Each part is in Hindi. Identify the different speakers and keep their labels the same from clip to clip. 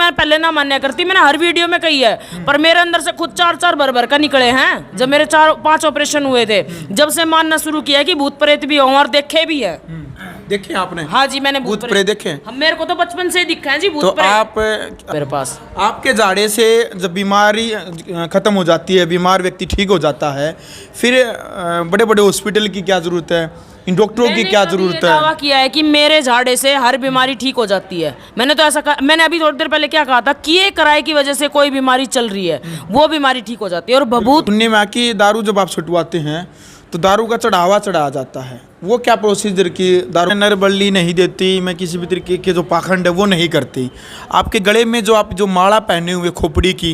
Speaker 1: मैं पहले ना मान्या करती, मैंने हर वीडियो में कही है, पर मेरे अंदर से खुद 4 भर का निकले हैं। जब मेरे 4-5 ऑपरेशन हुए थे, जब से मानना शुरू किया कि भूत प्रेत भी हो और देखे भी है।
Speaker 2: देखे आपने?
Speaker 1: हाँ जी, मैंने
Speaker 2: भूत प्रेत देखे।
Speaker 1: हम मेरे को तो बचपन से ही दिखा है जी भूत
Speaker 2: तो
Speaker 1: प्रेत।
Speaker 2: आप
Speaker 1: मेरे पास
Speaker 2: आपके जाड़े से जब बीमारी खत्म हो जाती है, बीमार व्यक्ति ठीक हो जाता है, फिर बड़े बड़े हॉस्पिटल की क्या जरूरत है, इन डॉक्टरों की क्या जरूरत है?
Speaker 1: दावा किया है कि मेरे झाड़े से हर बीमारी ठीक हो जाती है। मैंने तो ऐसा मैंने अभी थोड़ी देर पहले क्या कहा था कि ये कराए की वजह से कोई बीमारी चल रही है वो बीमारी ठीक हो जाती है। और भभूत
Speaker 2: सुनने में कि दारू जब आप छुटवाते हैं तो दारू का चढ़ावा जाता है, वो क्या प्रोसीजर की दारू नर बल्ली नहीं देती, मैं किसी भी तरीके के जो पाखंड है वो नहीं करती। आपके गले में जो आप जो माला पहने हुए खोपड़ी की,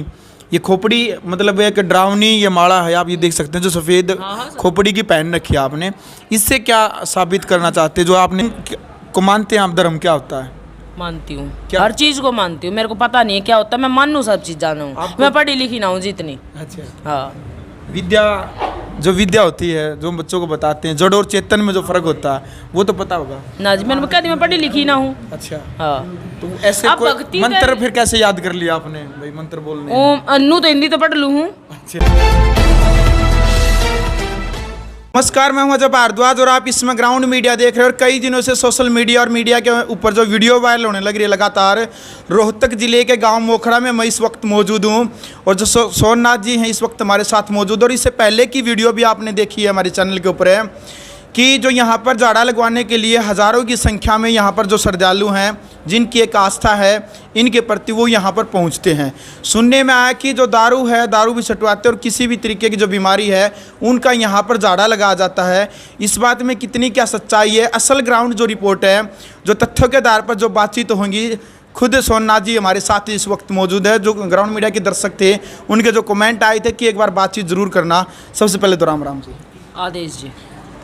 Speaker 2: ये खोपड़ी मतलब एक डरावनी ये माला है, आप ये देख सकते हैं जो सफ़ेद खोपड़ी की पहन रखी है आपने, इससे क्या साबित करना चाहते हैं? जो आपने को मानते हैं आप धर्म क्या होता है?
Speaker 1: मानती हूँ, हर चीज़ को मानती हूँ। मेरे को पता नहीं है क्या होता है, मैं मानूँ सब चीज़ जाना हूँ। मैं पढ़ी लिखी ना हूँ जितनी।
Speaker 2: अच्छा।
Speaker 1: हाँ,
Speaker 2: विद्या होती है जो बच्चों को बताते हैं, जड़ और चेतन में जो फर्क होता है वो तो पता होगा
Speaker 1: ना जी। मैंने कहा मैं पढ़ी लिखी ना हूँ।
Speaker 2: अच्छा।
Speaker 1: हाँ,
Speaker 2: तो ऐसे कोई मंत्र फिर कैसे याद कर लिया आपने भाई? मंत्र बोलने
Speaker 1: ओम अन्नू तो हिंदी तो पढ़ लूँ हूँ।
Speaker 2: नमस्कार, मैं हूं अजय भारद्वाज और आप इसमें ग्राउंड मीडिया देख रहे हैं। और कई दिनों से सोशल मीडिया और मीडिया के ऊपर जो वीडियो वायरल होने लग रही है लगातार, रोहतक जिले के गांव मोखड़ा में मैं इस वक्त मौजूद हूं और जो सोमनाथ जी हैं इस वक्त हमारे साथ मौजूद। और इससे पहले की वीडियो भी आपने देखी है हमारे चैनल के ऊपर है कि जो यहाँ पर जाड़ा लगवाने के लिए हज़ारों की संख्या में यहाँ पर जो श्रद्धालु हैं जिनकी एक आस्था है इनके प्रति वो यहाँ पर पहुँचते हैं। सुनने में आया कि जो दारू है, दारू भी छटवाते हैं और किसी भी तरीके की जो बीमारी है उनका यहाँ पर जाड़ा लगाया जाता है। इस बात में कितनी क्या सच्चाई है, असल ग्राउंड जो रिपोर्ट है, जो तथ्यों के आधार पर जो बातचीत होंगी, खुद सोमनाथ जी हमारे साथ इस वक्त मौजूद है। जो ग्राउंड मीडिया के दर्शक थे उनके जो कमेंट आए थे कि एक बार बातचीत ज़रूर करना। सबसे पहले तो राम राम जी।
Speaker 1: आदेश जी।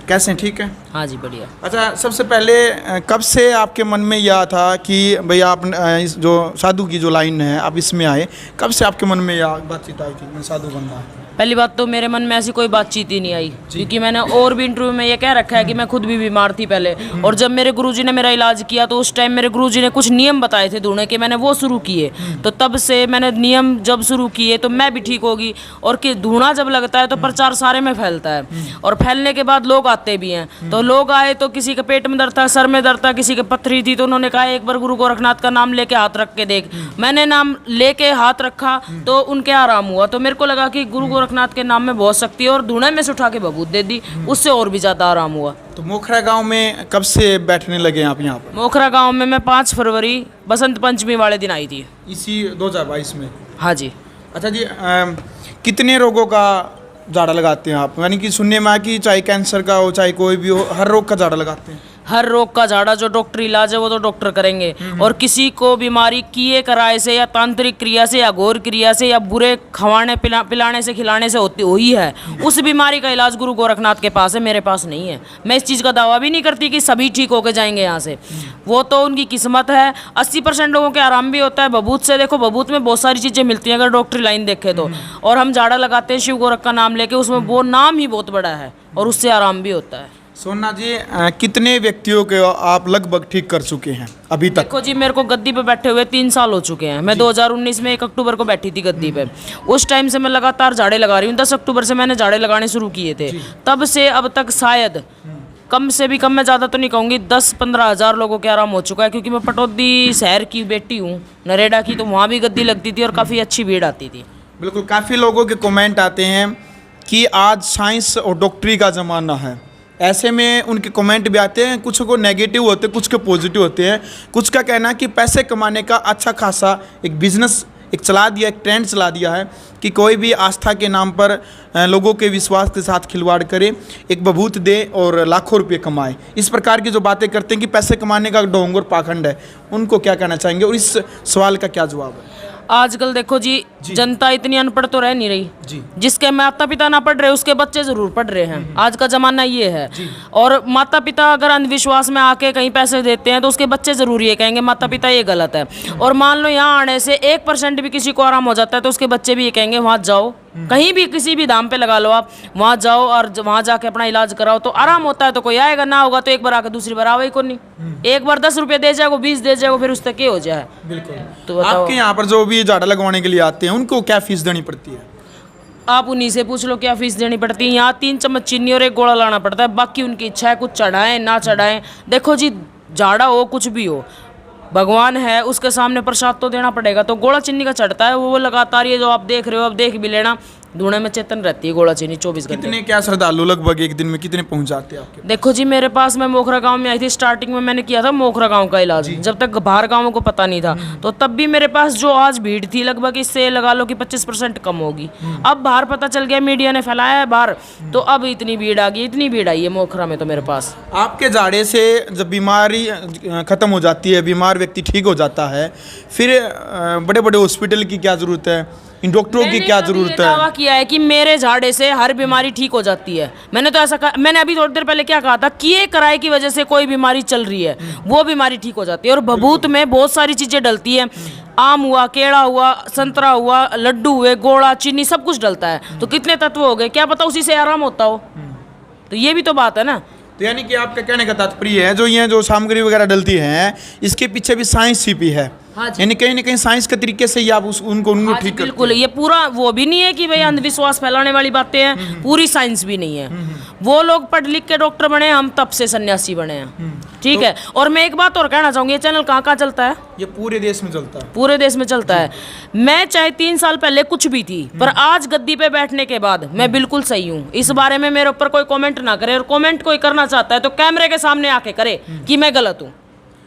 Speaker 2: कैसे हैं? ठीक है।
Speaker 1: हाँ जी, बढ़िया।
Speaker 2: अच्छा, सबसे पहले कब से आपके मन में यह था कि भाई आप इस जो साधु की जो लाइन है आप इसमें आए, कब से आपके मन में यह बातचीत आई थी मैं साधु बनना है?
Speaker 1: पहली बात तो मेरे मन में ऐसी कोई बातचीत ही नहीं आई, क्योंकि मैंने और भी इंटरव्यू में ये कह रखा है कि मैं खुद भी बीमार थी पहले। और जब मेरे गुरुजी ने मेरा इलाज किया तो उस टाइम मेरे गुरुजी ने कुछ नियम बताए थे ढूंढने के, मैंने वो शुरू किए। तो तब से मैंने नियम जब शुरू किए तो मैं भी ठीक होगी। और कि ढूंढा जब लगता है तो प्रचार सारे में फैलता है, और फैलने के बाद लोग आते भी हैं। तो लोग आए तो किसी के पेट में दर्द था, सर में दर्द था, किसी के पथरी थी, तो उन्होंने कहा एक बार गुरु गोरखनाथ का नाम लेके हाथ रख के देख। मैंने नाम लेके हाथ रखा तो उनके आराम हुआ। तो मेरे को लगा कि गुरु गोरखनाथ के नाम में बहुत शक्ति है, और धुएं में से उठा के बबूत दे दी, उससे और भी ज़्यादा आराम हुआ।
Speaker 2: तो मोखरा गांव में कब से बैठने लगे आप यहाँ पर?
Speaker 1: मोखरा गांव में मैं 5 फरवरी बसंत पंचमी वाले दिन आई थी,
Speaker 2: इसी 2022 में।
Speaker 1: हाँ जी।
Speaker 2: अच्छा जी, कितने रोगों का जाड़ा लगाते हैं आप? यानी कि सुनने में आया कि चाहे कैंसर का हो चाहे कोई भी हो, हर रोग का जाड़ा लगाते हैं?
Speaker 1: हर रोग का झाड़ा जो डॉक्टर इलाज है वो तो डॉक्टर करेंगे। और किसी को बीमारी किए कराए से या तांत्रिक क्रिया से या घोर क्रिया से या बुरे खवाने पिलाने से खिलाने से होती हुई है, उस बीमारी का इलाज गुरु गोरखनाथ के पास है, मेरे पास नहीं है। मैं इस चीज़ का दावा भी नहीं करती कि सभी ठीक होके जाएंगे यहाँ से, वो तो उनकी किस्मत है। 80% लोगों के आराम भी होता है बबूत से। देखो, बबूत में बहुत सारी चीज़ें मिलती हैं अगर डॉक्टरी लाइन देखे तो। और हम झाड़ा लगाते हैं शिव गोरख का नाम लेके, उसमें वो नाम ही बहुत बड़ा है और उससे आराम भी होता है।
Speaker 2: सोमनाथ जी, कितने व्यक्तियों के आप लगभग ठीक कर चुके हैं अभी तक?
Speaker 1: देखो जी, मेरे को गद्दी पे बैठे हुए 3 साल हो चुके हैं। मैं 2019 में 1 अक्टूबर को बैठी थी गद्दी पे। उस टाइम से मैं लगातार झाड़े लगा रही हूँ। 10 अक्टूबर से मैंने झाड़े लगाने शुरू किए थे। तब से अब तक शायद कम से भी कम, मैं ज़्यादा तो नहीं कहूँगी, 10-15 हज़ार लोगों के आराम हो चुका है। क्योंकि मैं पटौदी शहर की बेटी हूँ, नरेड़ा की, तो वहाँ भी गद्दी लगती थी और काफ़ी अच्छी भीड़ आती थी।
Speaker 2: बिल्कुल, काफ़ी लोगों के कमेंट आते हैं कि आज साइंस और डॉक्टरी का ज़माना है। ऐसे में उनके कमेंट भी आते हैं, कुछ को नेगेटिव होते हैं, कुछ के पॉजिटिव होते हैं। कुछ का कहना है कि पैसे कमाने का अच्छा खासा एक बिजनेस एक चला दिया, एक ट्रेंड चला दिया है कि कोई भी आस्था के नाम पर लोगों के विश्वास के साथ खिलवाड़ करे, एक बबूत दे और लाखों रुपए कमाए। इस प्रकार की जो बातें करते हैं कि पैसे कमाने का ढोंग और पाखंड है, उनको क्या कहना चाहेंगे और इस सवाल का क्या जवाब है?
Speaker 1: आजकल देखो जी, जनता इतनी अनपढ़ तो रह नहीं रही
Speaker 2: जी।
Speaker 1: जिसके माता पिता ना पढ़ रहे उसके बच्चे जरूर पढ़ रहे हैं। आज का जमाना ये है। और माता पिता अगर अंधविश्वास में आके कहीं पैसे देते हैं तो उसके बच्चे जरूर ये कहेंगे माता पिता ये गलत है। और मान लो यहाँ आने से 1% भी किसी को आराम हो जाता है तो उसके बच्चे भी ये कहेंगे वहाँ जाओ कहीं भी किसी भी दाम पे लगा लो आप, वहाँ जाओ और वहाँ जाके अपना इलाज कराओ तो आराम होता है। तो कोई आएगा, ना होगा तो एक बार आके दूसरी बार आवे ही को नहीं। एक बार 10 रुपये दे जाएगा, 20 दे जाएगा, फिर उस तक क्या हो जाए।
Speaker 2: बिल्कुल।
Speaker 1: तो बताओ,
Speaker 2: आपके यहाँ पर जो भी झाड़ा लगवाने के लिए आते हैं उनको क्या फीस देनी पड़ती है?
Speaker 1: आप उन्हीं से पूछ लो क्या फीस देनी पड़ती है। यहाँ 3 चम्मच चीनी और 1 गोला लाना पड़ता है, बाकी उनकी इच्छा है, कुछ चढ़ाएं ना चढ़ाएं। देखो जी, झाड़ा हो कुछ भी हो, भगवान है, उसके सामने प्रसाद तो देना पड़ेगा। तो गोला चीनी का चढ़ता है, वो लगातार, ये जो आप देख रहे हो, अब देख भी लेना, धुएं में चेतन रहती है गोला चीनी 24 घंटे।
Speaker 2: कितने क्या श्रद्धालु लगभग एक दिन में कितने पहुंच जाते हैं आपके?
Speaker 1: देखो जी, मेरे पास, मैं मोखरा गांव में आई थी, स्टार्टिंग में मैंने किया था मोखरा गांव का इलाज, जब तक बाहर गांवों को पता नहीं था। तो तब भी मेरे पास जो आज भीड़ थी, लगभग इससे लगा लो कि 25% कम होगी। अब बाहर पता चल गया, मीडिया ने फैलाया है बाहर, तो अब इतनी भीड़ आ गई, इतनी भीड़ आई है मोखरा में तो मेरे पास।
Speaker 2: आपके झाड़े से जब बीमारी खत्म हो जाती है, बीमार व्यक्ति ठीक हो जाता है, फिर बड़े बड़े हॉस्पिटल की क्या जरूरत है, इन डॉक्टरों की क्या जरूरत है?
Speaker 1: दावा किया है कि मेरे झाड़े से हर बीमारी ठीक हो जाती है। मैंने तो ऐसा कहा, मैंने अभी थोड़ी देर पहले क्या कहा था कि ये कराए की वजह से कोई बीमारी चल रही है, वो बीमारी ठीक हो जाती है। और भभूत में बहुत सारी चीजें डलती है, आम हुआ, केड़ा हुआ, संतरा हुआ, लड्डू हुए, गोड़ा, चीनी, सब कुछ डलता है। तो कितने तत्व हो गए, क्या पता उसी से आराम होता हो। तो ये भी तो बात है ना।
Speaker 2: तो यानी कि आपका कहने का तात्पर्य है, जो ये जो सामग्री वगैरह डलती है, इसके पीछे भी साइंस छिपी है।
Speaker 1: हाँ जी।
Speaker 2: यानी कहीं ना कहीं साइंस के तरीके से ही आप उनको
Speaker 1: हाँ जी,
Speaker 2: ठीक करते
Speaker 1: बिल्कुल। ये पूरा वो भी नहीं है कि भाई अंधविश्वास फैलाने वाली बातें हैं, पूरी साइंस भी नहीं है। वो लोग पढ़ लिख के डॉक्टर बने, हम तब से सन्यासी बने हैं। ठीक है। और मैं एक बात और कहना चाहूंगी, ये चैनल कहाँ कहाँ चलता है?
Speaker 2: ये पूरे देश में चलता है।
Speaker 1: पूरे देश में चलता है। मैं चाहे 3 साल पहले कुछ भी थी, पर आज गद्दी पे बैठने के बाद मैं बिल्कुल सही हूँ। इस बारे में मेरे ऊपर कोई कमेंट ना करे, और कमेंट कोई करना चाहता है तो कैमरे के सामने आके करे कि मैं गलत हूँ।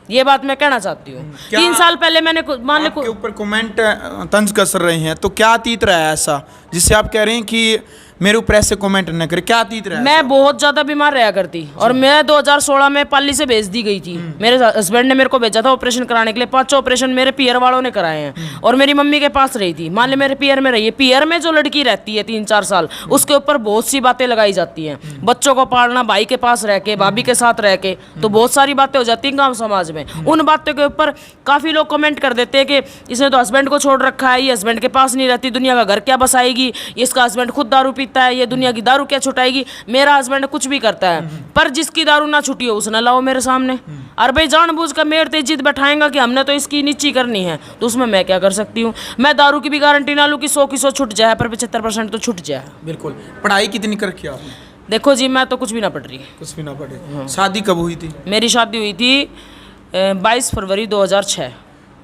Speaker 1: ये बात मैं कहना चाहती हूँ। 3 साल पहले मैंने मान लो
Speaker 2: आपके ऊपर कमेंट तंज कसर रहे हैं, तो क्या अतीत रहा है ऐसा जिससे आप कह रहे हैं कि मेरे ऊपर ऐसे कमेंट न करे? क्या अतीत रहा है?
Speaker 1: मैं बहुत ज्यादा बीमार रहा करती, और मैं 2016 में पाली से भेज दी गई थी। मेरे हस्बैंड ने मेरे को भेजा था ऑपरेशन कराने के लिए। 5 ऑपरेशन मेरे पियर वालों ने कराए हैं, और मेरी मम्मी के पास रही थी। मान ले मेरे पियर में रही है। पियर में जो लड़की रहती है 3-4 साल, उसके ऊपर बहुत सी बातें लगाई जाती हैं। बच्चों को पालना, भाई के पास रह के, भाभी के साथ रह के, तो बहुत सारी बातें हो जाती हैं गाँव समाज में। उन बातों के ऊपर काफी लोग कमेंट कर देते हैं कि इसने तो हस्बैंड को छोड़ रखा है, ये हस्बैंड के पास नहीं रहती, दुनिया का घर क्या बसाएगी, इसका हस्बैंड खुद दारू पीता है, ये दुनिया की दारू क्या छुटाएगी। मेरा हस्बैंड कुछ भी करता है, पर जिसकी दारू ना छुटी हो उसने लाओ मेरे सामने। और भाई जानबूझ कर मेरे ते जिद बैठाएगा कि हमने तो इसकी नीची करनी है, तो उसमें मैं क्या कर सकती हूँ? मैं दारू की भी गारंटी ना लूँ कि 100 की 100 छुट जाए, पर 75% तो छुट जाए।
Speaker 2: बिल्कुल। पढ़ाई कितनी कर रखी आपने?
Speaker 1: देखो जी, मैं तो कुछ भी ना पढ़ रही।
Speaker 2: कुछ भी ना पढ़े। शादी कब हुई थी?
Speaker 1: मेरी शादी हुई थी 22 फरवरी 2006।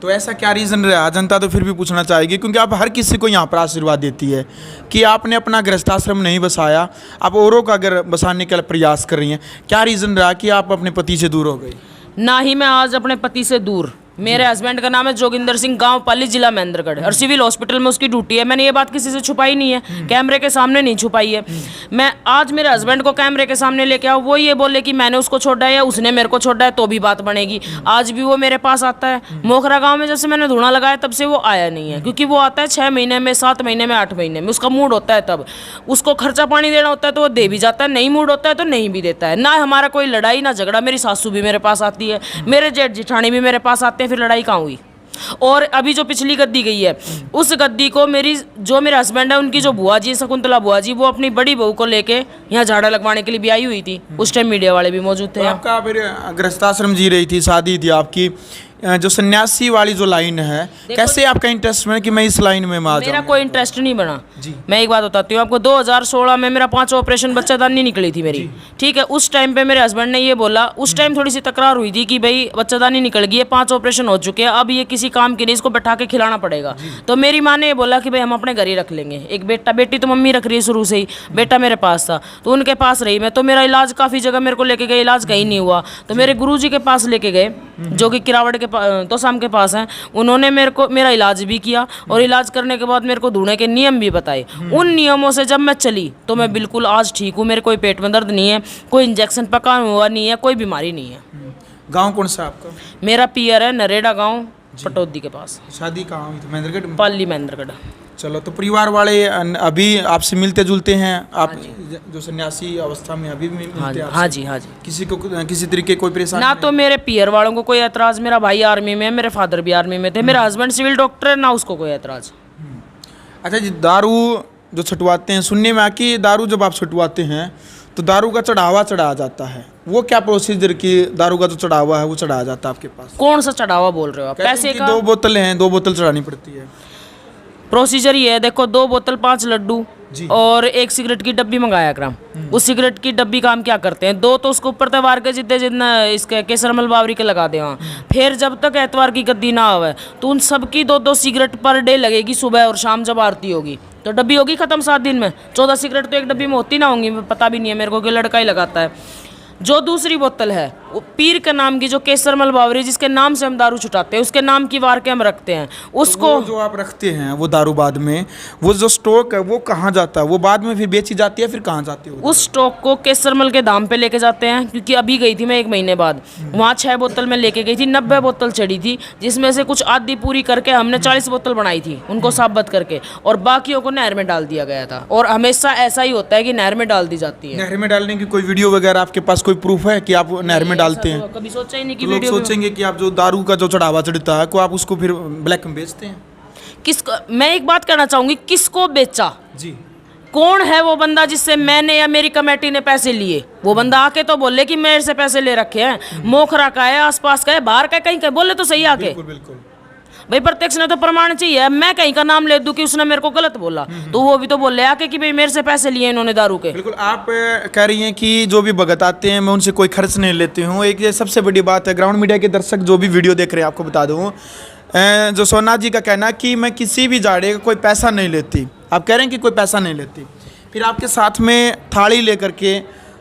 Speaker 2: तो ऐसा क्या रीज़न रहा? जनता तो फिर भी पूछना चाहेगी, क्योंकि आप हर किसी को यहाँ पर आशीर्वाद देती है कि आपने अपना गृहस्थाश्रम नहीं बसाया, आप औरों का घर बसाने का प्रयास कर रही हैं। क्या रीज़न रहा कि आप अपने पति से दूर हो गई?
Speaker 1: ना ही मैं आज अपने पति से दूर। मेरे हस्बैंड का नाम है जोगिंदर सिंह, गांव पाली, जिला महेंद्रगढ़, और सिविल हॉस्पिटल में उसकी ड्यूटी है। मैंने ये बात किसी से छुपाई नहीं है, कैमरे के सामने नहीं छुपाई है। मैं आज मेरे हस्बैंड को कैमरे के सामने लेके आओ, वो ये बोले कि मैंने उसको छोड़ा है या उसने मेरे को छोड़ा है, तो भी बात बनेगी। आज भी वो मेरे पास आता है। मोखरा गाँव में जब से मैंने धुआं लगाया तब से वो आया नहीं है, क्योंकि वो आता है 6 महीने में, 7 महीने में, 8 महीने में, उसका मूड होता है तब। उसको खर्चा पानी देना होता है तो वो दे भी जाता है, नहीं मूड होता है तो नहीं भी देता है। ना हमारा कोई लड़ाई ना झगड़ा। मेरी सासू भी मेरे पास आती है, मेरे जेठ जिठानी भी मेरे पास आते हैं, फिर लड़ाई कहाँ हुई? और अभी जो पिछली गद्दी गई है, उस गद्दी को मेरी जो मेरे हस्बैंड है, उनकी जो बुआ जी, शकुंतला बुआ जी, वो अपनी बड़ी बहू को लेके यहाँ झाड़ा लगवाने के लिए भी आई हुई थी। उस टाइम मीडिया वाले भी मौजूद थे।
Speaker 2: तो आपका फिर गृहस्थाश्रम जी रही थी, शादी थी आपकी, जो सन्यासी वाली जो लाइन है, कैसे आपका इंटरेस्ट बना कि मैं इस लाइन में आ जाऊं?
Speaker 1: मेरा कोई इंटरेस्ट नहीं बना
Speaker 2: जी।
Speaker 1: मैं एक बात बताती हूँ आपको। 2016 में मेरा 5 ऑपरेशन बच्चादानी निकली थी मेरी। ठीक है। उस टाइम पे मेरे हस्बैंड ने ये बोला, उस टाइम थोड़ी सी तकरार हुई थी कि भाई बच्चादानी निकल गई है, 5 ऑपरेशन हो चुके हैं, अब ये किसी काम की नहीं, इसको बैठा के खिलाना पड़ेगा। तो मेरी माँ ने ये बोला कि भाई हम अपने घर ही रख लेंगे। एक बेटा, बेटी तो मम्मी रख रही है शुरू से ही, बेटा मेरे पास था तो उनके पास रही मैं। तो मेरा इलाज काफ़ी जगह मेरे को लेके गए, इलाज कहीं नहीं हुआ। तो मेरे गुरुजी के पास लेके गए, जो कि किरावड़ के तो शाम के पास हैं। उन्होंने मेरा इलाज भी किया, और इलाज करने के बाद मेरे को धुएं के नियम भी बताए। उन नियमों से जब मैं चली तो मैं बिल्कुल आज ठीक हूँ। मेरे कोई पेट में दर्द नहीं है, कोई इंजेक्शन पका हुआ नहीं है, कोई बीमारी नहीं है।
Speaker 2: गांव कौन सा आपका?
Speaker 1: मेरा पियर है नरेड़ा गांव, पटौदी के पास।
Speaker 2: शादी कहाँ हुई थी? महेंद्रगढ़ में?
Speaker 1: पाली महेंद्रगढ़।
Speaker 2: चलो, तो परिवार वाले अभी आपसे मिलते जुलते हैं? आप जो सन्यासी अवस्था में अभी भी मिलते हैं आपसे?
Speaker 1: हाँ जी, हाँ जी।
Speaker 2: किसी को किसी तरीके कोई परेशानी
Speaker 1: ना तो मेरे पियर वालों को कोई एतराज। मेरा भाई आर्मी में है, मेरे फादर भी आर्मी में थे, मेरा हस्बैंड सिविल डॉक्टर है, ना उसको कोई एतराज।
Speaker 2: अच्छा जी, दारू जो छटवाते हैं, सुनने में कि दारू जब आप छटवाते हैं तो दारू का चढ़ावा चढ़ाया जाता है, वो क्या प्रोसीजर की दारू का जो चढ़ावा है वो चढ़ाया जाता है आपके पास?
Speaker 1: कौन सा चढ़ावा बोल रहे हो आप?
Speaker 2: कहते हैं
Speaker 1: पैसे
Speaker 2: कि
Speaker 1: का
Speaker 2: 2 बोतल हैं, 2 बोतल चढ़ानी पड़ती है।
Speaker 1: प्रोसीजर ये है, देखो 2 बोतल 5 लड्डू
Speaker 2: जी।
Speaker 1: और 1 सिगरेट की डब्बी मंगाया ग्राम। उस सिगरेट की डब्बी का हम क्या करते हैं, 2 तो उसको ऊपर तवार के जितने जितना इसके केसर मल बावरी के लगा दे वहाँ। फिर जब तक एतवार की गद्दी ना आवे तो उन सबकी 2-2 सिगरेट पर डे लगेगी, सुबह और शाम जब आरती होगी तो डब्बी होगी खत्म 7 दिन में। 14 सिगरेट तो एक डब्बी में होती ना होंगी, पता भी नहीं है मेरे को कि लड़का ही लगाता है। जो दूसरी बोतल है वो पीर के नाम की, जो केसर मल बावरी जिसके नाम से हम दारू छुटाते हैं, उसके नाम की वार के हम रखते हैं उसको।
Speaker 2: वो जो आप रखते हैं वो दारू बाद में, वो जो स्टॉक है वो कहाँ जाता है? वो बाद में फिर बेची जाती है, फिर कहाँ जाती है?
Speaker 1: उस स्टॉक को केसरमल के दाम पे लेके जाते हैं, क्योंकि अभी गई थी मैं 1 महीने बाद, वहाँ 6 बोतल में लेके गई थी, 90 बोतल चढ़ी थी, जिसमें से कुछ आधी पूरी करके हमने 40 बोतल बनाई थी उनको साबित करके, और बाकियों को नहर में डाल दिया गया था। और हमेशा ऐसा ही होता है कि नहर में डाल दी जाती है।
Speaker 2: नहर में डालने की कोई वीडियो वगैरह आपके पास कोई प्रूफ है कि आप नहर में डालते हैं?
Speaker 1: तो कभी सोचा ही नहीं कि
Speaker 2: लोग
Speaker 1: वीडियो
Speaker 2: सोचेंगे कि आप जो दारू का जो चढ़ावा चढ़ता है को आप उसको फिर ब्लैक में बेचते हैं।
Speaker 1: किसको, मैं एक बात कहना चाहूंगी, किसको बेचा?
Speaker 2: जी।
Speaker 1: कौन है वो बंदा जिससे मैंने या मेरी कमेटी ने पैसे लिए? वो बंदा आके तो बोले कि मेरे से पैसे ले रखे हैं। मोखरा का है, आसपास का है, बाहर का है, कहीं का है, बोले तो सही आके।
Speaker 2: बिल्कुल बिल्कुल।
Speaker 1: भाई प्रत्यक्ष ने तो प्रमाण चाहिए। मैं कहीं का नाम ले दूं कि उसने मेरे को गलत बोला, तो वो भी तो बोले आके कि भाई मेरे से पैसे लिए इन्होंने दारू के।
Speaker 2: बिल्कुल। आप कह रही हैं कि जो भी भगत आते हैं मैं उनसे कोई खर्च नहीं लेती हूँ। एक ये सबसे बड़ी बात है, ग्राउंड मीडिया के दर्शक जो भी वीडियो देख रहे हैं आपको बता दूँ, जो सोना जी का कहना है कि मैं किसी भी जाड़े का कोई पैसा नहीं लेती। आप कह रहे हैं कि कोई पैसा नहीं लेती, फिर आपके साथ में थाली लेकर के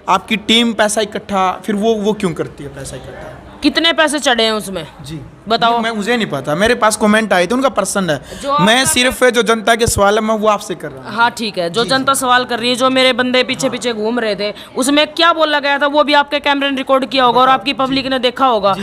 Speaker 2: आपकी टीम पैसा इकट्ठा, फिर वो क्यों करती है पैसा इकट्ठा?
Speaker 1: कितने पैसे चढ़े हैं उसमें?
Speaker 2: जी
Speaker 1: बताओ।
Speaker 2: मैं मुझे नहीं पता, मेरे पास कमेंट आए थे, उनका पर्सन
Speaker 1: जो
Speaker 2: है। मैं सिर्फ जो जनता के सवाल है मैं वो आपसे कर रहा हूँ।
Speaker 1: हाँ ठीक है, जो जनता सवाल कर रही है, जो मेरे बंदे पीछे पीछे घूम रहे थे, उसमें क्या बोला गया था वो भी आपके कैमरे ने रिकॉर्ड किया होगा और आपकी पब्लिक ने देखा होगा।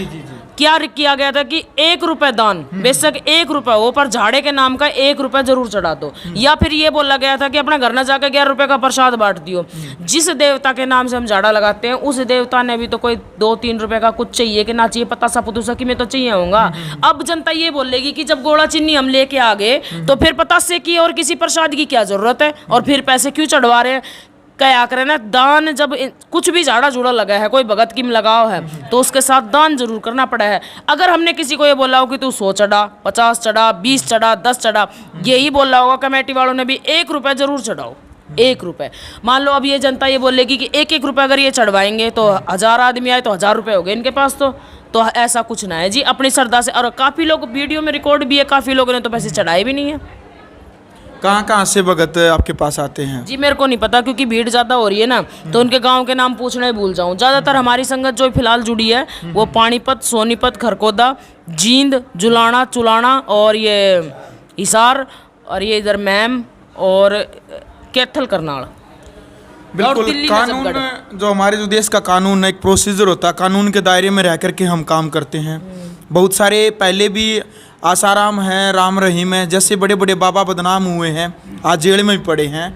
Speaker 1: क्या किया गया था कि 1 रुपए दान, बेशक 1 रुपए हो, पर झाड़े के नाम का 1 रुपए जरूर चढ़ा दो। या फिर ये बोला गया था कि अपना घर न जाकर 11 रुपए का प्रसाद बांट दियो। जिस देवता के नाम से हम झाड़ा लगाते हैं उस देवता ने भी तो कोई 2-3 रुपए का कुछ चाहिए कि ना चाहिए, पता सा पुतुसा कि मैं तो चाहिए होगा। अब जनता ये बोलेगी कि जब गोड़ा चीनी हम लेके आ गए तो फिर पतासे की और किसी प्रसाद की क्या जरूरत है, और फिर पैसे क्यों चढ़वा रहे हैं? क्या करें ना, दान जब कुछ भी झाड़ा जुड़ा लगा है, कोई भगत की लगाव है तो उसके साथ दान जरूर करना पड़ा है। अगर हमने किसी को ये बोला हो कि तू 100 चढ़ा, 50 चढ़ा, 20 चढ़ा, 10 चढ़ा, यही बोला होगा कमेटी वालों ने भी 1 रुपए जरूर चढ़ाओ। 1 रुपए मान लो, अब ये जनता ये बोलेगी कि 1-1 रुपए अगर ये चढ़वाएंगे तो 1000 आदमी आए तो 1000 रुपए हो गए इनके पास। तो ऐसा कुछ ना है जी, अपनी श्रद्धा से। और काफ़ी लोग वीडियो में रिकॉर्ड भी है, काफ़ी लोगों ने तो पैसे चढ़ाए भी नहीं है।
Speaker 2: कहाँ से भगत आपके पास आते हैं?
Speaker 1: जी मेरे को नहीं पता, क्योंकि भीड़ ज़्यादा हो रही है ना, तो उनके गांव के नाम पूछना ही भूल जाऊं। ज़्यादातर हमारी संगत जो फिलहाल जुड़ी है वो पानीपत, सोनीपत, खरकोदा, जींद, जुलाना, चुलाना और ये हिसार, और ये इधर मैम और कैथल करनाल।
Speaker 2: बिल्कुल। कानून जो हमारे जो देश का कानून है, एक प्रोसीजर होता है, कानून के दायरे में रह करके हम काम करते हैं। बहुत सारे पहले भी आसाराम हैं, राम रहीम है, जैसे बड़े बड़े बाबा बदनाम हुए हैं, आज जेल में भी पड़े हैं।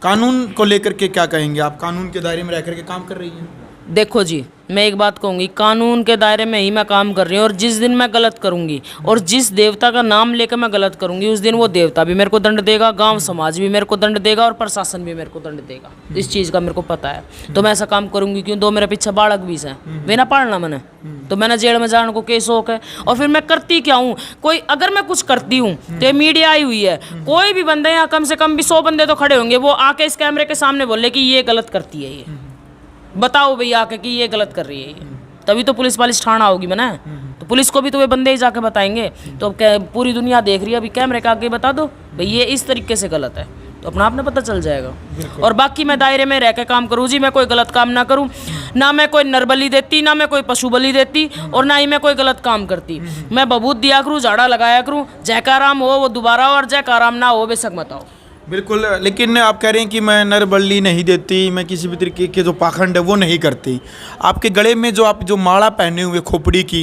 Speaker 2: कानून को लेकर के क्या कहेंगे आप? कानून के दायरे में रह करके काम कर रही हैं।
Speaker 1: देखो जी, मैं एक बात कहूँगी, कानून के दायरे में ही मैं काम कर रही हूँ, और जिस दिन मैं गलत करूँगी और जिस देवता का नाम लेकर मैं गलत करूँगी उस दिन वो देवता भी मेरे को दंड देगा, गांव समाज भी मेरे को दंड देगा और प्रशासन भी मेरे को दंड देगा। इस चीज़ का मेरे को पता है, तो मैं ऐसा काम करूँगी। क्यों? 2 मेरे पीछे बालक भी हैं, वे ना पालना मैंने, तो मैंने जेल में जाने को केस शौक है। और फिर मैं करती क्या हूँ? कोई अगर मैं कुछ करती हूँ तो मीडिया आई हुई है, कोई भी बंदे यहाँ कम से कम भी 100 बंदे तो खड़े होंगे, वो आके इस कैमरे के सामने बोले कि ये गलत करती है, ये बताओ भैया आके कि ये गलत कर रही है ये, तभी तो पुलिस वाली ठाणा होगी मैंने, तो पुलिस को भी तो वे बंदे ही जाके बताएंगे। तो पूरी दुनिया देख रही है, अभी कैमरे के आगे बता दो भाई ये इस तरीके से गलत है, तो अपना आपने पता चल जाएगा। और बाकी मैं दायरे में रह के काम करूँ जी, मैं कोई गलत काम ना करूँ, ना मैं कोई नरबली देती, ना मैं कोई पशु बलि देती, और ना ही मैं कोई गलत काम करती। मैं बबूत दिया करूँ, झाड़ा लगाया करूँ, जयकाराम हो वो दोबारा और जयकाराम ना हो बेशक मत आओ।
Speaker 2: बिल्कुल। लेकिन आप कह रहे हैं कि मैं नर बल्ली नहीं देती, मैं किसी भी तरीके के जो पाखंड है वो नहीं करती। आपके गले में जो आप जो माला पहने हुए खोपड़ी की,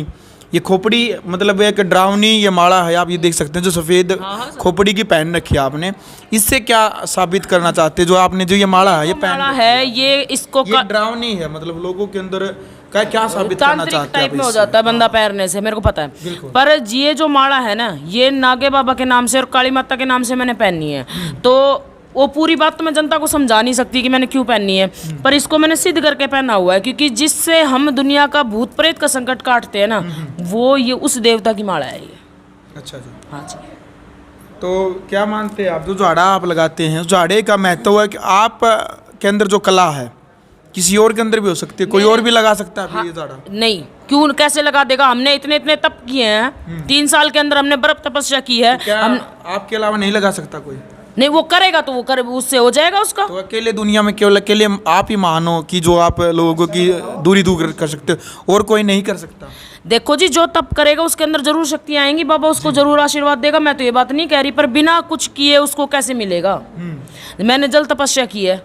Speaker 2: ये खोपड़ी मतलब एक डरावनी ये माला है, आप ये देख सकते हैं जो सफ़ेद खोपड़ी की पहन रखी है आपने, इससे क्या साबित करना चाहते हैं? जो आपने जो ये माला है ये
Speaker 1: माला है, ये इसको
Speaker 2: ये डरावनी है, मतलब लोगों के अंदर क्या साबित करना चाहते हैं?
Speaker 1: टाइप में हो जाता है बंदा पैरने से, मेरे को पता है। पर ये जो माला है ना, ये नागे बाबा के नाम से और काली माता के नाम से मैंने पहनी है। तो वो पूरी बात तो मैं जनता को समझा नहीं सकती कि मैंने क्यों पहननी है, पर इसको मैंने सिद्ध करके पहना हुआ है, क्योंकि जिससे हम दुनिया का भूत प्रेत का संकट काटते हैं ना, वो ये उस देवता की माला है ये।
Speaker 2: अच्छा जी।
Speaker 1: हाँ जी।
Speaker 2: तो क्या मानते हैं आप, जो झाड़ा आप लगाते हैं, उस झाड़े का महत्व है कि आप के अंदर जो कला है किसी और के अंदर भी हो सकती है, कोई और भी लगा सकता है फिर ये झाड़ा?
Speaker 1: नहीं, क्यों कैसे लगा देगा? हमने इतने इतने तप किए हैं, 3 साल के अंदर हमने बर्फ तपस्या की है।
Speaker 2: क्या
Speaker 1: हम
Speaker 2: आपके अलावा नहीं लगा सकता कोई?
Speaker 1: नहीं, वो करेगा तो वो करे, उससे हो जाएगा उसका।
Speaker 2: तो अकेले दुनिया में केवल अकेले आप ही महान हो कि जो आप लोगों की दूरी दूर कर सकते हो, और कोई नहीं कर सकता?
Speaker 1: देखो जी, जो तप करेगा उसके अंदर जरूर शक्तियां आएंगी, बाबा उसको जरूर आशीर्वाद देगा, मैं तो ये बात नहीं कह रही, पर बिना कुछ किए उसको कैसे मिलेगा? मैंने जल तपस्या की है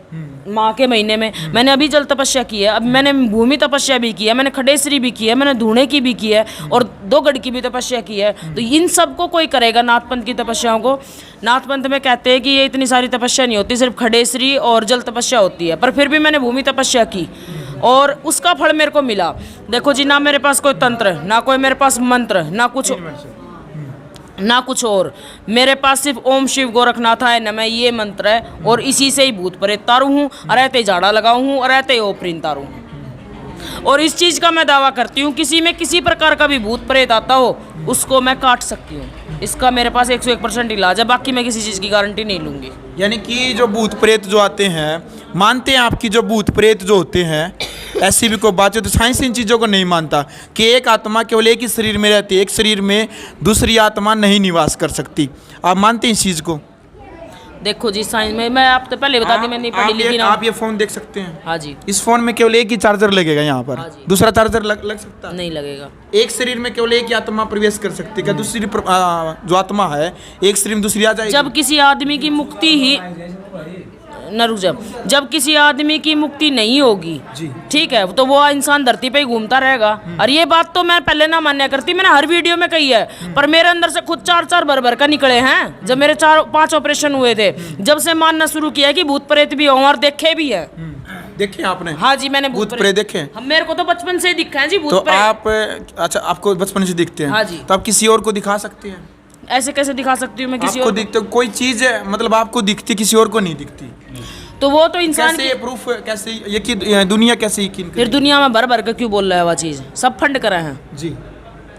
Speaker 1: माह के महीने में, मैंने अभी जल तपस्या की है, अब मैंने भूमि तपस्या भी की है, मैंने खडेसरी भी की है, मैंने धूणे की भी की है, और 2 गढ़ की भी तपस्या की है। तो इन सबको कोई करेगा, नाथपंथ की तपस्याओं को। नाथपंथ में कहते हैं कि ये इतनी सारी तपस्या नहीं होती, सिर्फ खडेसरी और जल तपस्या होती है, पर फिर भी मैंने भूमि तपस्या की और उसका फल मेरे को मिला। देखो जी, ना मेरे पास कोई तंत्र, ना कोई मेरे पास मंत्र, ना कुछ और, मेरे पास सिर्फ ओम शिव गोरखनाथाय नमः ये मंत्र है, और इसी से ही भूत प्रेत तारू हूँ, रहते झाड़ा लगाऊ हूँ, और रहते ओपरीन तारू हूँ। और इस चीज़ का मैं दावा करती हूँ, किसी में किसी प्रकार का भी भूत प्रेत आता हो उसको मैं काट सकती हूँ। इसका मेरे पास 101% इलाज है, बाकी मैं किसी चीज़ की गारंटी नहीं लूँगी।
Speaker 2: यानी कि जो भूत प्रेत जो आते हैं, मानते हैं आपकी जो भूत प्रेत जो होते हैं, ऐसी भी कोई बात है तो साइंस इन चीज़ों को नहीं मानता कि एक आत्मा केवल एक ही शरीर में रहती है, एक शरीर में दूसरी आत्मा नहीं निवास कर सकती। आप मानते हैं इस चीज़ को?
Speaker 1: देखो जी, साइंस में मैं आप तो पहले बता दी, मैं नहीं पढ़ी लिखी ना।
Speaker 2: आप ये फ़ोन देख सकते हैं?
Speaker 1: हाँ जी।
Speaker 2: इस फ़ोन में केवल एक ही चार्जर लगेगा यहाँ पर?
Speaker 1: हाँ जी।
Speaker 2: दूसरा चार्जर लग सकता है?
Speaker 1: नहीं लगेगा।
Speaker 2: एक शरीर में केवल एक ही आत्मा प्रवेश कर सकती है क्या? दूसरी जो आत्मा है एक शरीर में दूसरी आ जाएगी?
Speaker 1: जब किसी आदमी की मुक्ति ही न रुक जब किसी आदमी की मुक्ति नहीं होगी, ठीक है, तो वो इंसान धरती पे ही घूमता रहेगा। और ये बात तो मैं पहले ना मान्य करती, मैंने हर वीडियो में कही है, पर मेरे अंदर से खुद 4 भर का निकले हैं। जब मेरे 4-5 ऑपरेशन हुए थे, जब से मानना शुरू किया कि भूत प्रेत भी हो, और देखे भी है।
Speaker 2: देखे आपने?
Speaker 1: हाँ जी, मैंने
Speaker 2: भूत प्रेत देखे।
Speaker 1: मेरे को तो बचपन से ही दिखा है जी भूत
Speaker 2: तो
Speaker 1: प्रेत।
Speaker 2: आप, अच्छा, आपको बचपन से दिखते हैं?
Speaker 1: हाँ जी।
Speaker 2: तो आप किसी और को दिखा सकते हैं?
Speaker 1: ऐसे कैसे दिखा सकती हूँ मैं किसी
Speaker 2: आपको
Speaker 1: और?
Speaker 2: दिखते कोई चीज है, मतलब आपको दिखती किसी और को नहीं दिखती,
Speaker 1: तो वो तो इंसान
Speaker 2: कैसे प्रूफ, कैसे ये दुनिया कैसे यकीन
Speaker 1: फिर दुनिया में भर के क्यों बोल रहा है वो चीज? सब फंड करा है
Speaker 2: जी,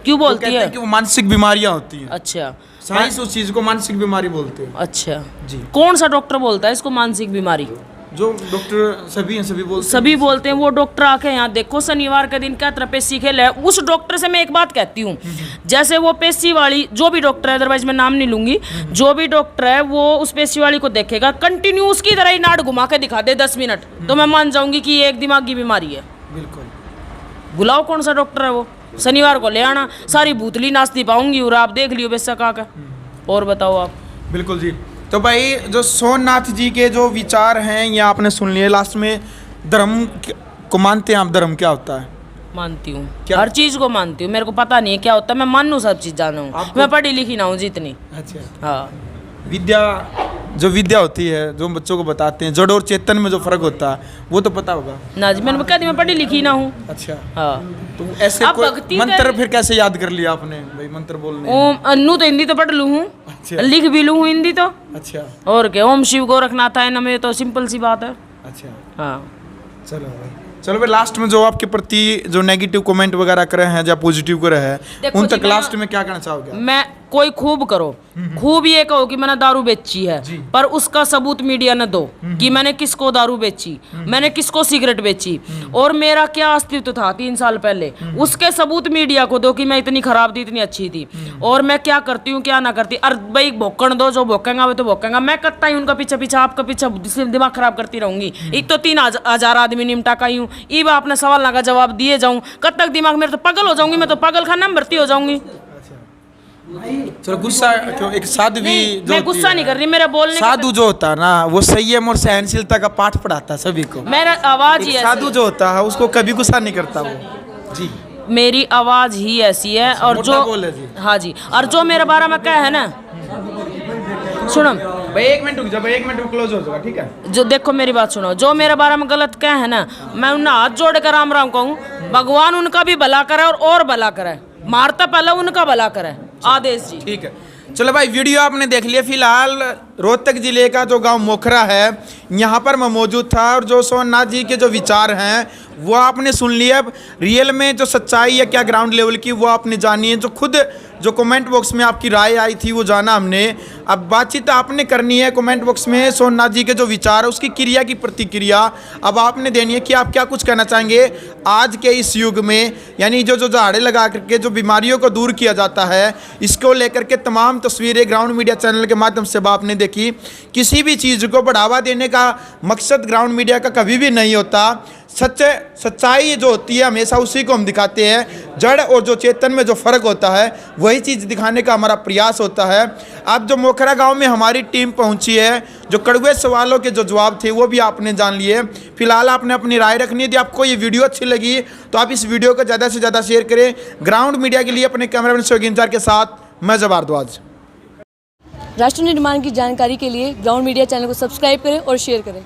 Speaker 1: क्यों
Speaker 2: तो
Speaker 1: बोलती
Speaker 2: कहते
Speaker 1: है?
Speaker 2: हैं कि वो मानसिक बीमारियां होती हैं।
Speaker 1: अच्छा,
Speaker 2: साइंस उस चीज को मानसिक बीमारी बोलते हैं।
Speaker 1: अच्छा
Speaker 2: जी।
Speaker 1: कौन सा डॉक्टर बोलता है इसको मानसिक बीमारी?
Speaker 2: जो डॉक्टर सभी हैं,
Speaker 1: सभी बोलते हैं। वो डॉक्टर आके यहाँ देखो, शनिवार के दिन क्या तरह पेशी खेल है। उस डॉक्टर से मैं एक बात कहती हूँ, जैसे वो पेशी वाली जो भी डॉक्टर है, अदरवाइज मैं नाम नहीं लूंगी, जो भी डॉक्टर है वो उस पेशी वाली को देखेगा, कंटिन्यू उसकी तरह ही नाट घुमा के दिखा दे 10 मिनट, तो मैं मान जाऊंगी कि ये एक दिमाग की बीमारी है।
Speaker 2: बिल्कुल।
Speaker 1: बुलाओ कौन सा डॉक्टर है वो, शनिवार को ले आना, सारी भूतली नाचती पाऊंगी और आप देख लियो बेशक आकर। और बताओ आप।
Speaker 2: बिल्कुल जी। तो भाई जो सोमनाथ जी के जो विचार हैं ये आपने सुन लिए। लास्ट में धर्म को मानते हैं आप? धर्म क्या होता है?
Speaker 1: मानती हूँ,
Speaker 2: क्या?
Speaker 1: हर चीज को मानती हूँ। मेरे को पता नहीं है क्या होता है, मैं मानू सब चीज जाना हूँ। मैं पढ़ी लिखी ना हूँ जितनी।
Speaker 2: अच्छा।
Speaker 1: हाँ,
Speaker 2: विद्या, जो विद्या होती है, जो बच्चों को बताते हैं, जड़ और चेतन में जो फर्क होता है वो तो पता होगा
Speaker 1: ना जी। मैंने कहा मैं पढ़ी लिखी ना हूँ।
Speaker 2: अच्छा।
Speaker 1: हाँ,
Speaker 2: तो ऐसे
Speaker 1: आप
Speaker 2: कोई
Speaker 1: भक्ति
Speaker 2: मंत्र
Speaker 1: कर-
Speaker 2: फिर कैसे याद कर लिया आपने भाई? मंत्र बोलने
Speaker 1: ओम अन्नू तो हिंदी तो पढ़ लूँ हूँ,
Speaker 2: अच्छा।
Speaker 1: लिख भी लूँ हिंदी तो।
Speaker 2: अच्छा
Speaker 1: और क्या, ओम शिव गोरखनाथाय नमः, तो सिंपल सी बात है।
Speaker 2: अच्छा।
Speaker 1: हाँ,
Speaker 2: चलो भाई, चलो भाई, लास्ट में जो आपके प्रति जो नेगेटिव कमेंट वगैरह करे हैं या पॉजिटिव करे हैं,
Speaker 1: देखो
Speaker 2: उन
Speaker 1: जी,
Speaker 2: तक
Speaker 1: मैं-
Speaker 2: लास्ट में क्या कहना चाहोगे?
Speaker 1: मैं कोई खूब करो, खूब ये कहो कि मैंने दारू बेची है,
Speaker 2: जी।
Speaker 1: पर उसका सबूत मीडिया ने दो कि मैंने किसको दारू बेची, मैंने किसको सिगरेट बेची, और मेरा क्या अस्तित्व था 3 साल पहले, उसके सबूत मीडिया को दो कि मैं इतनी खराब थी, इतनी अच्छी थी, और मैं क्या करती हूँ क्या ना करती। और भाई भोकण दो, जो भोकेंगा वो तो भोकेंगा, मैं कत्ता ही उनका पीछे पीछे आपका पीछे दिमाग खराब करती रहूंगी। एक तो 3,000 आदमी निमटा का हूँ, ईब आपने सवाल ना का जवाब दिए जाऊँ, कब तक दिमाग मेरे तो पागल हो जाऊंगी, मैं तो पागल खाना में भर्ती हो जाऊंगी।
Speaker 2: चलो, गुस्सा क्यों? एक साधु भी जो
Speaker 1: मैं गुस्सा नहीं कर रही, मेरा बोलने का
Speaker 2: साधु जो होता है ना, वो संयम और सहनशीलता का पाठ पढ़ाता है सभी को।
Speaker 1: मेरा आवाज ही
Speaker 2: एक
Speaker 1: ऐसी
Speaker 2: साधु
Speaker 1: है।
Speaker 2: जो होता है उसको कभी गुस्सा नहीं करता वो। जी,
Speaker 1: मेरी आवाज ही ऐसी है। और
Speaker 2: मोटा
Speaker 1: जो
Speaker 2: बोल है जी।
Speaker 1: हाँ जी, और जो मेरे बारे में क्या है ना, सुनो
Speaker 2: भाई 1 मिनट रुक जा भाई, 1 मिनट में क्लोज हो जाएगा, ठीक है?
Speaker 1: जो देखो मेरी बात सुनो, जो मेरे बारे में गलत क्या है ना, मैं उन्हें हाथ जोड़ कर राम राम कहूँ, भगवान उनका भी भला करे और भला करे, मारता पहले उनका भला करे। आदेश जी।
Speaker 2: ठीक है, चलो भाई, वीडियो आपने देख लिया। फिलहाल रोहतक जिले का जो गांव मोखरा है, यहाँ पर मैं मौजूद था और जो सोमनाथ जी के जो विचार हैं वो आपने सुन लिए। अब रियल में जो सच्चाई है क्या ग्राउंड लेवल की वो आपने जानी है। जो खुद जो कमेंट बॉक्स में आपकी राय आई थी वो जाना हमने। अब बातचीत आपने करनी है कमेंट बॉक्स में सोमनाथ जी के जो विचार है उसकी क्रिया की प्रतिक्रिया अब आपने देनी है कि आप क्या कुछ कहना चाहेंगे आज के इस युग में। यानी जो झाड़े लगा करके जो बीमारियों को दूर किया जाता है, इसको लेकर के तमाम तस्वीरें ग्राउंड मीडिया चैनल के माध्यम से आपने देखी। किसी भी चीज़ को बढ़ावा देने का मकसद ग्राउंड मीडिया का कभी भी नहीं होता। सच्चाई जो होती है हमेशा उसी को हम दिखाते हैं। जड़ और जो चेतन में जो फ़र्क होता है वही चीज़ दिखाने का हमारा प्रयास होता है। अब जो मोखरा गांव में हमारी टीम पहुंची है, जो कड़वे सवालों के जो जवाब थे वो भी आपने जान लिए। फिलहाल आपने अपनी राय रखनी है। यदि आपको ये वीडियो अच्छी लगी तो आप इस वीडियो को ज़्यादा से ज़्यादा शेयर करें। ग्राउंड मीडिया के लिए अपने कैमरामैन शोक इंचार्ज के साथ मैं जब भारद्वाज।
Speaker 3: राष्ट्र निर्माण की जानकारी के लिए ग्राउंड मीडिया चैनल को सब्सक्राइब करें और शेयर करें।